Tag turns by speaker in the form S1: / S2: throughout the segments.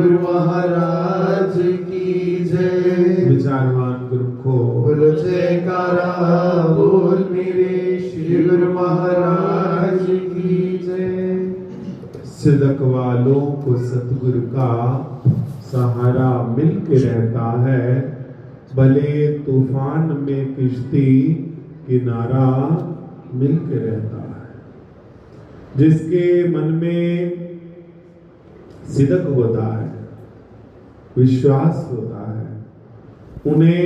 S1: गुरु महाराज की जय।
S2: विचारवान गुरु को
S1: बोलो जयकारा बोल मेरे श्री गुरु महाराज की जय।
S2: सिदक वालों को सतगुरु का सहारा मिल के रहता है, भले तूफान में किश्ती किनारा मिल के रहता है। जिसके मन में सिदक होता है, विश्वास होता है, उन्हें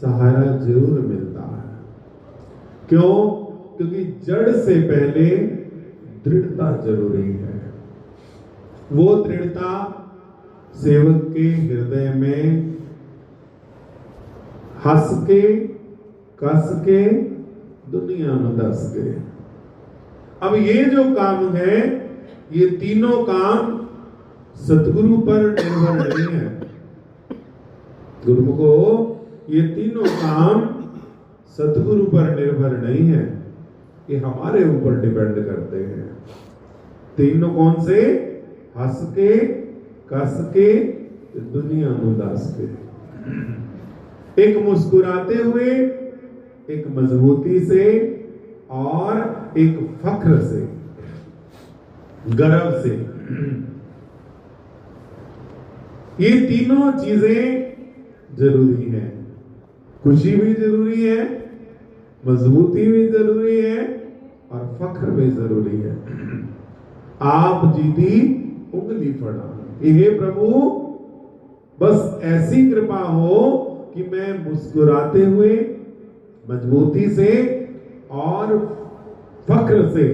S2: सहारा जरूर मिलता है। क्यों? क्योंकि जड़ से पहले दृढ़ता जरूरी है। वो दृढ़ता सेवक के हृदय में हंस के कस के दुनिया में दस के। अब ये जो काम है, ये तीनों काम सतगुरु पर निर्भर नहीं है। गुरु को ये तीनों काम सतगुरु पर निर्भर नहीं है, ये हमारे ऊपर डिपेंड करते हैं। तीनों कौन से? हंस के कस के दुनिया में दस के। एक मुस्कुराते हुए, एक मजबूती से और एक फख्र से, गर्व से। ये तीनों चीजें जरूरी है। खुशी भी जरूरी है, मजबूती भी जरूरी है और फख्र भी जरूरी है। आप जीती उंगली फड़ा। हे प्रभु, बस ऐसी कृपा हो कि मैं मुस्कुराते हुए, मजबूती से और फख्र से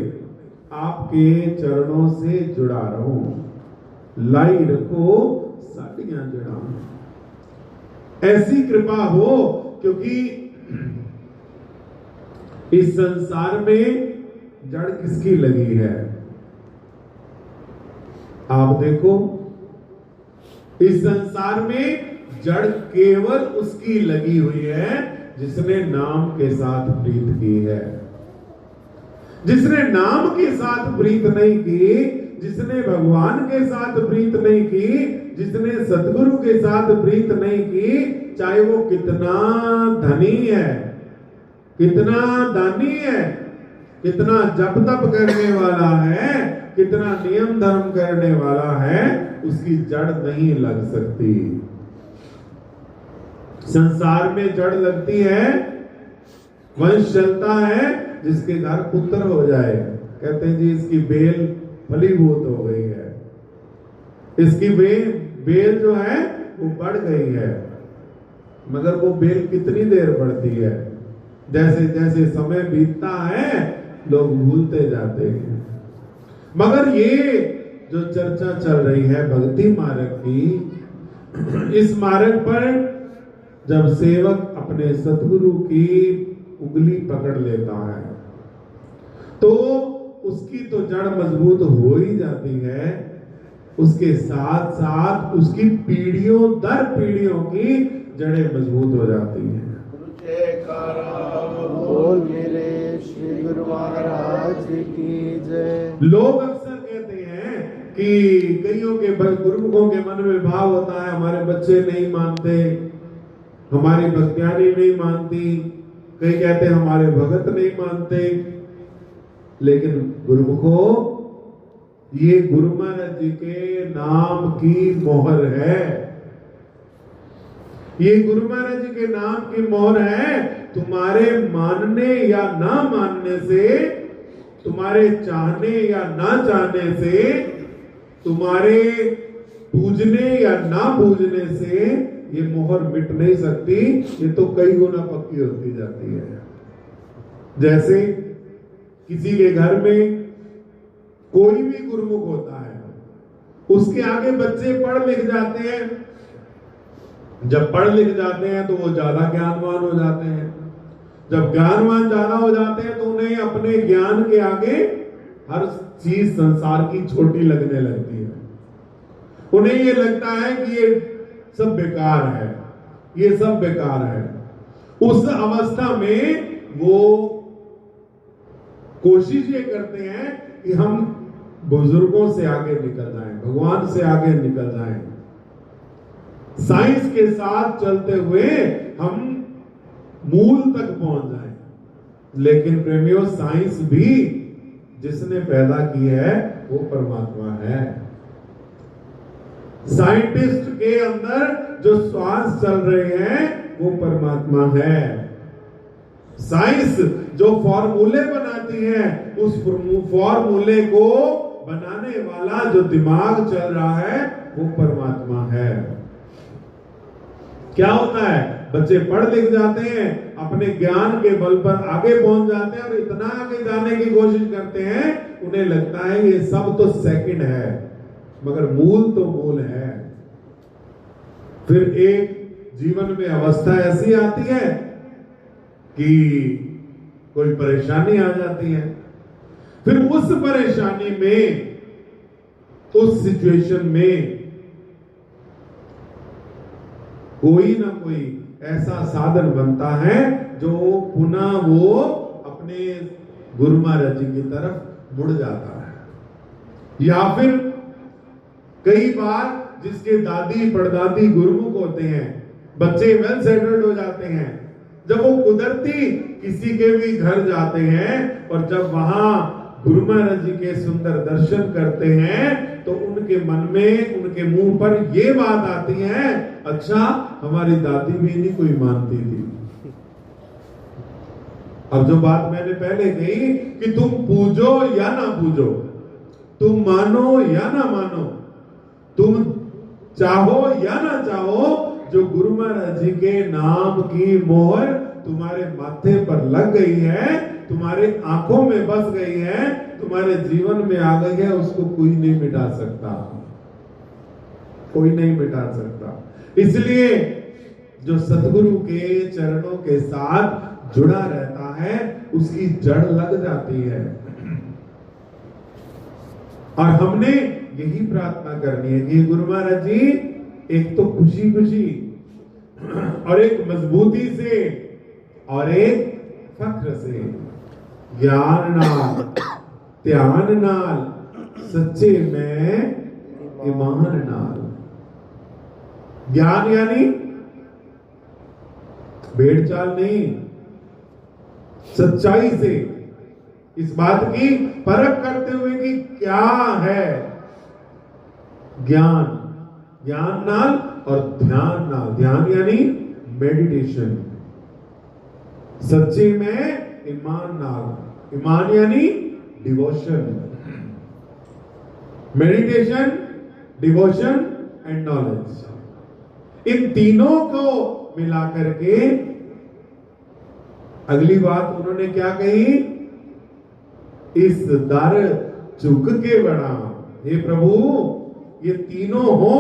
S2: आपके चरणों से जुड़ा रहूं। लाई रखो साड़ियां जड़ा। ऐसी कृपा हो, क्योंकि इस संसार में जड़ किसकी लगी है? आप देखो, इस संसार में जड़ केवल उसकी लगी हुई है जिसने नाम के साथ प्रीत की है। जिसने नाम के साथ प्रीत नहीं की, जिसने भगवान के साथ प्रीत नहीं की, जिसने सतगुरु के साथ प्रीत नहीं की, चाहे वो कितना धनी है, कितना दानी है, कितना जप तप करने वाला है, कितना नियम धर्म करने वाला है, उसकी जड़ नहीं लग सकती। संसार में जड़ लगती है, वंश चलता है जिसके घर पुत्र हो जाए। कहते हैं जी इसकी बेल फलीभूत हो गई है, इसकी बेल जो है वो बढ़ गई है। मगर वो बेल कितनी देर बढ़ती है? जैसे जैसे समय बीतता है लोग भूलते जाते हैं। मगर ये जो चर्चा चल रही है भक्ति मार्ग की, इस मार्ग पर जब सेवक अपने सतगुरु की उंगली पकड़ लेता है तो उसकी तो जड़ मजबूत हो ही जाती है, उसके साथ साथ उसकी पीढ़ियों दर पीढ़ियों की जड़ें मजबूत हो जाती हैं।
S1: बोल मेरे श्री गुरु महाराज की जय।
S2: लोग अक्सर कहते हैं कि कईयों के गुरुमुखों के मन में भाव होता है, हमारे बच्चे नहीं मानते, हमारी भक्त्यानी नहीं मानती, कई कहते हैं हमारे भगत नहीं मानते। लेकिन गुरुमुखो, ये गुरु महाराज जी के नाम की मोहर है। ये गुरु महाराज जी के नाम की मोहर है। तुम्हारे मानने या ना मानने से, तुम्हारे चाहने या ना चाहने से, तुम्हारे पूजने या ना पूजने से ये मोहर मिट नहीं सकती। ये तो कई गुना पक्की होती जाती है। जैसे किसी के घर में कोई भी गुरुमुख होता है, उसके आगे बच्चे पढ़ लिख जाते हैं। जब पढ़ लिख जाते हैं तो वो ज्यादा ज्ञानवान हो जाते हैं। जब ज्ञानवान ज्यादा हो जाते हैं तो उन्हें अपने ज्ञान के आगे हर चीज संसार की छोटी लगने लगती है। उन्हें ये लगता है कि ये सब बेकार है, ये सब बेकार है। उस अवस्था में वो कोशिश ये करते हैं कि हम बुजुर्गों से आगे निकल जाएं, भगवान से आगे निकल जाएं, साइंस के साथ चलते हुए हम मूल तक पहुंच जाएं। लेकिन प्रेमियों, साइंस भी जिसने पैदा की है वो परमात्मा है। साइंटिस्ट के अंदर जो श्वास चल रहे हैं वो परमात्मा है। साइंस जो फॉर्मूले बनाती है, उस फॉर्मूले को बनाने वाला जो दिमाग चल रहा है वो परमात्मा है। क्या होता है, बच्चे पढ़ लिख जाते हैं, अपने ज्ञान के बल पर आगे पहुंच जाते हैं और इतना आगे जाने की कोशिश करते हैं, उन्हें लगता है ये सब तो सेकंड है, मगर मूल तो मूल है। फिर एक जीवन में अवस्था ऐसी आती है कि कोई परेशानी आ जाती है। फिर उस परेशानी में, उस सिचुएशन में कोई ना कोई ऐसा साधन बनता है जो पुनः वो अपने गुरु महाराज जी की तरफ मुड़ जाता है। या फिर कई बार जिसके दादी परदादी गुरुमुख होते हैं, बच्चे वेल सेटल्ड हो जाते हैं, जब वो कुदरती किसी के भी घर जाते हैं और जब वहां गुरु महाराज जी के सुंदर दर्शन करते हैं तो उनके मन में, उनके मुंह पर ये बात आती है, अच्छा हमारी दादी भी नहीं कोई मानती थी। अब जो बात मैंने पहले कही कि तुम पूजो या ना पूजो, तुम मानो या ना मानो, तुम चाहो या ना चाहो, जो गुरु महाराज जी के नाम की मोहर तुम्हारे माथे पर लग गई है, तुम्हारे आंखों में बस गई है, तुम्हारे जीवन में आ गई है, उसको कोई नहीं मिटा सकता, कोई नहीं मिटा सकता। इसलिए जो सतगुरु के चरणों के साथ जुड़ा रहता है उसकी जड़ लग जाती है। और हमने यही प्रार्थना करनी है कि गुरु महाराज जी एक तो खुशी खुशी और एक मजबूती से और एक फख्र से, ज्ञान नाल, ध्यान नाल, सच्चे में ईमान नाल। ज्ञान यानी भेड़ चाल नहीं, सच्चाई से इस बात की परख करते हुए कि क्या है ज्ञान, ज्ञान नाल और ध्यान नाल। ध्यान यानी मेडिटेशन, सच्चे में ईमान नाल, ईमान यानी devotion, meditation, devotion and knowledge. इन तीनों को मिलाकर के अगली बात उन्होंने क्या कही, इस दर झुक के बढ़ा। हे प्रभु, ये तीनों हो,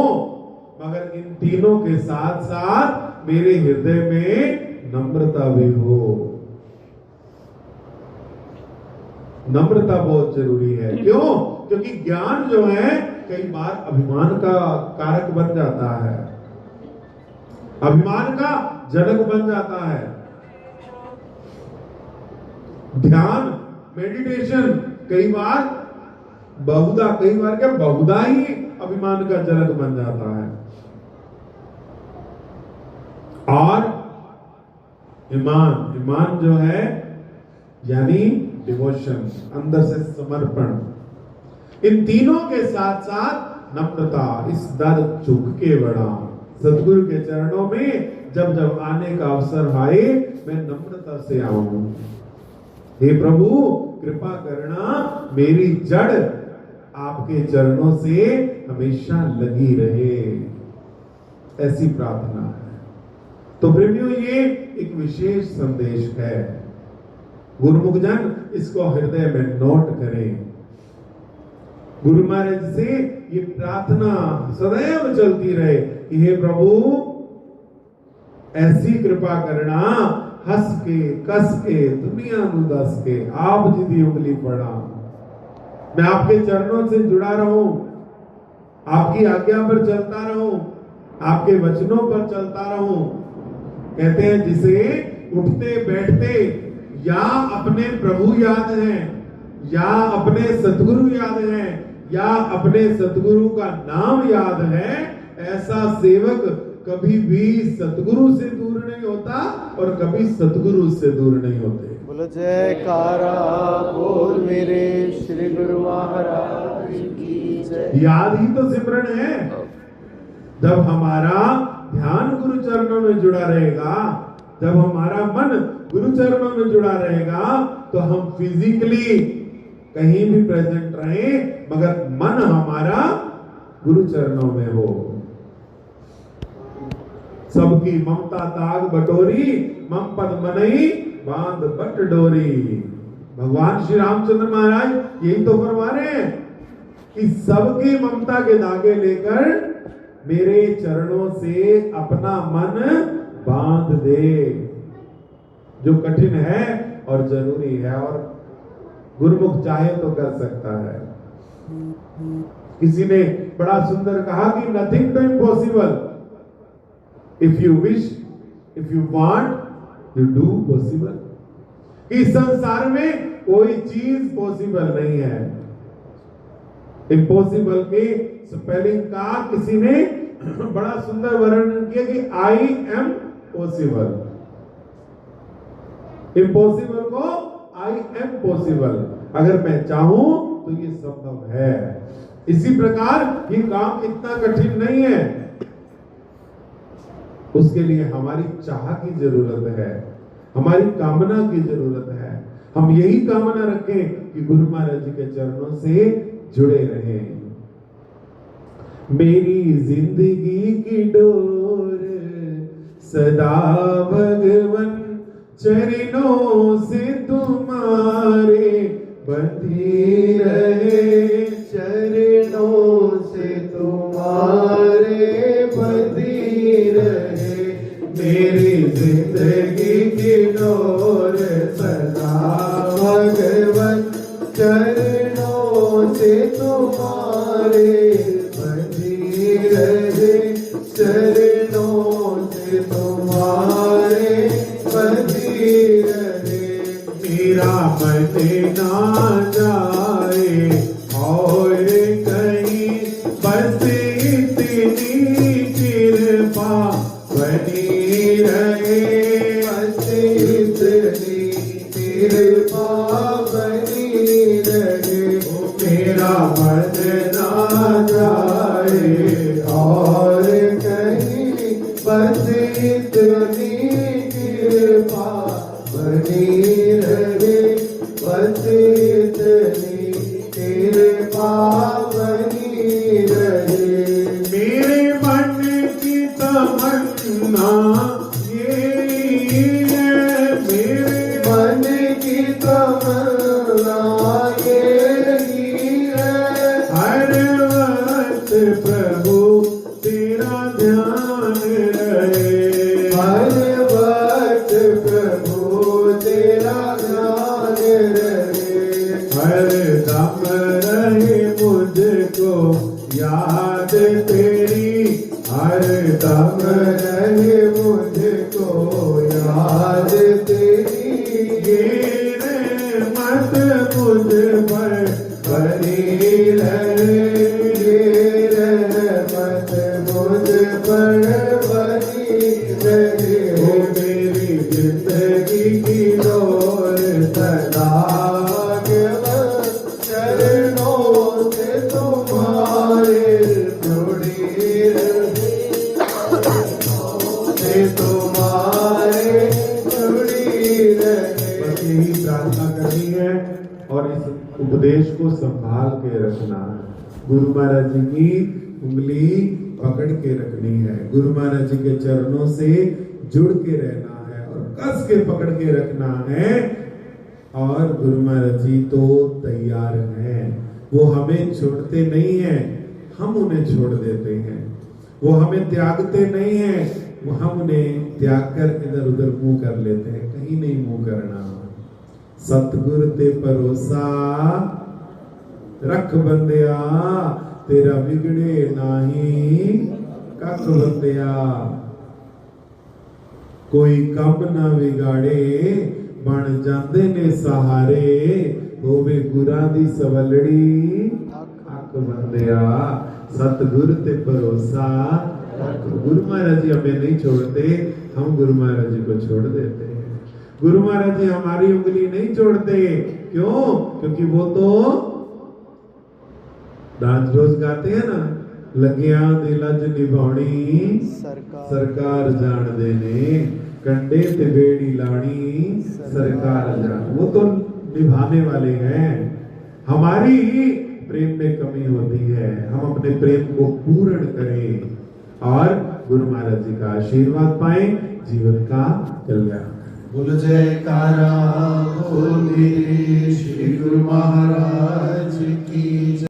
S2: मगर इन तीनों के साथ साथ मेरे हृदय में नम्रता भी हो। नम्रता बहुत जरूरी है। क्यों? क्योंकि ज्ञान जो है कई बार अभिमान का कारक बन जाता है, अभिमान का जनक बन जाता है। ध्यान, मेडिटेशन कई बार बहुधा ही अभिमान का जनक बन जाता है। और ईमान जो है यानी डिवोशन, अंदर से समर्पण। इन तीनों के साथ साथ नम्रता, इस दर झुक के बढ़ा। सतगुरु के चरणों में जब जब आने का अवसर आए, मैं नम्रता से आऊं। हे प्रभु, कृपा करना, मेरी जड़ आपके चरणों से हमेशा लगी रहे, ऐसी प्रार्थना है। तो प्रेमियों, ये एक विशेष संदेश है। गुरुमुख जन इसको हृदय में नोट करें। गुरु महाराज से ये प्रार्थना सदैव चलती रहे कि हे प्रभु, ऐसी कृपा करना, हंस के कस के दुनिया नु दस के आप जी दी उंगली पड़ा। मैं आपके चरणों से जुड़ा रहूं, आपकी आज्ञा पर चलता रहूं, आपके वचनों पर चलता रहूं। कहते हैं जिसे उठते बैठते या अपने प्रभु याद हैं, या अपने सतगुरु याद हैं, या अपने सतगुरु का नाम याद है, ऐसा सेवक कभी भी सतगुरु से दूर नहीं होता और कभी सतगुरु से दूर नहीं होते।
S1: बोलो जयकारा बोल मेरे श्री गुरु महाराज की जय।
S2: याद ही तो सिमरन है। जब हमारा ध्यान गुरु चरणों में जुड़ा रहेगा, जब हमारा मन गुरु चरणों में जुड़ा रहेगा, तो हम फिजिकली कहीं भी प्रेजेंट रहे मगर मन हमारा गुरु चरणों में हो। सबकी ममता ताग बटोरी, मम पद मनई बांध बट डोरी। भगवान श्री रामचंद्र महाराज यही तो फरमा रहे हैं कि सबकी ममता के धागे लेकर मेरे चरणों से अपना मन बांध दे, जो कठिन है और जरूरी है, और गुरुमुख चाहे तो कर सकता है। किसी ने बड़ा सुंदर कहा कि nothing to impossible, if you wish, if you want, you do possible. इस संसार में कोई चीज पॉसिबल नहीं है। इम्पॉसिबल के स्पेलिंग का किसी ने बड़ा सुंदर वर्णन किया कि आई एम पॉसिबल। इम्पॉसिबल को आई एम पॉसिबल, अगर मैं चाहूं तो ये संभव है। इसी प्रकार ये काम इतना कठिन नहीं है, उसके लिए हमारी चाह की जरूरत है, हमारी कामना की जरूरत है। हम यही कामना रखें कि गुरु महाराज जी के चरणों से जुड़े रहें। मेरी जिंदगी की डोर सदा भगवन चरणों से तुम्हारे बंधी रहे,
S1: चरणों से तुम्हारे बंधी रहे।
S2: मेरी जिंदगी की डोर
S1: सदा भगवन चरणों से तुम्हारे बंधी रहे, चरणों से तुम्हारे बंधी रहे।
S2: मेरा मन ना जाए और कहीं, बस इतनी कृपा बनी रहे,
S1: बस इतनी कृपा बनी रहे।
S2: मेरा मन ना जाए
S1: और कहीं, बस इतनी कृपा बनी रहे, बस इतनी कृपा बनी रहे।
S2: मेरे मन की तमन्ना यही है, मेरे
S1: मन की तमन्ना यही है,
S2: हर वक्त प्रभु तेरा ध्यान रहे,
S1: हर वक्त प्रभु तेरा ध्यान रहे।
S2: हर दम रहे मुझको याद तेरी, हर दम
S1: रहे मुझको याद तेरी,
S2: ये मत मुझ पर
S1: बनी रहे, ये रहमत मुझ पर बनी रहे।
S2: हो मेरी जिंदगी की डोर
S1: सदा भगवन चरणों से तुम्हारे जुड़ी रहे, से तुम्हारे जुड़ी रहे।
S2: बस यही प्रार्थना करनी है और इस उपदेश को संभाल के रखना है। गुरु महाराज जी की उंगली पकड़ के रखनी है, गुरु महाराज जी के चरणों से जुड़ के रहना है और कस के पकड़ के रखना है। और गुरु महाराज जी तो तैयार हैं, वो हमें छोड़ते नहीं हैं, हम उन्हें छोड़ देते हैं। वो हमें त्यागते नहीं हैं, वो हम उन्हें त्याग कर इधर उधर मुंह कर लेते हैं। कहीं नहीं मुंह करना। सतगुर ते भरोसा रख बंदिया, तेरा बिगड़े नाही कख बंदिया। कोई कम ना विगाड़े, बन जाते ने सहारे, होवे गुरां दी सवलड़ी अख हक बंदिया सतगुर ते भरोसा। गुरु महाराज जी हमें नहीं छोड़ते, हम गुरु महाराज जी को छोड़ देते हैं। गुरु महाराज जी हमारी उंगली नहीं छोड़ते, क्यों? क्योंकि वो तो डांस रोज गाते हैं ना, लगिया दी लज निभानी सरकार जान देने, कंडे ते बेड़ी लानी सरकार जान। वो तो निभाने वाले हैं। हमारी प्रेम में कमी होती है, हम अपने प्रेम को पूर्ण करें और गुरु महाराज जी का आशीर्वाद पाएं, जीवन का कल्याण।
S1: बोल जयकारा बोल मेरे श्री गुरु महाराज की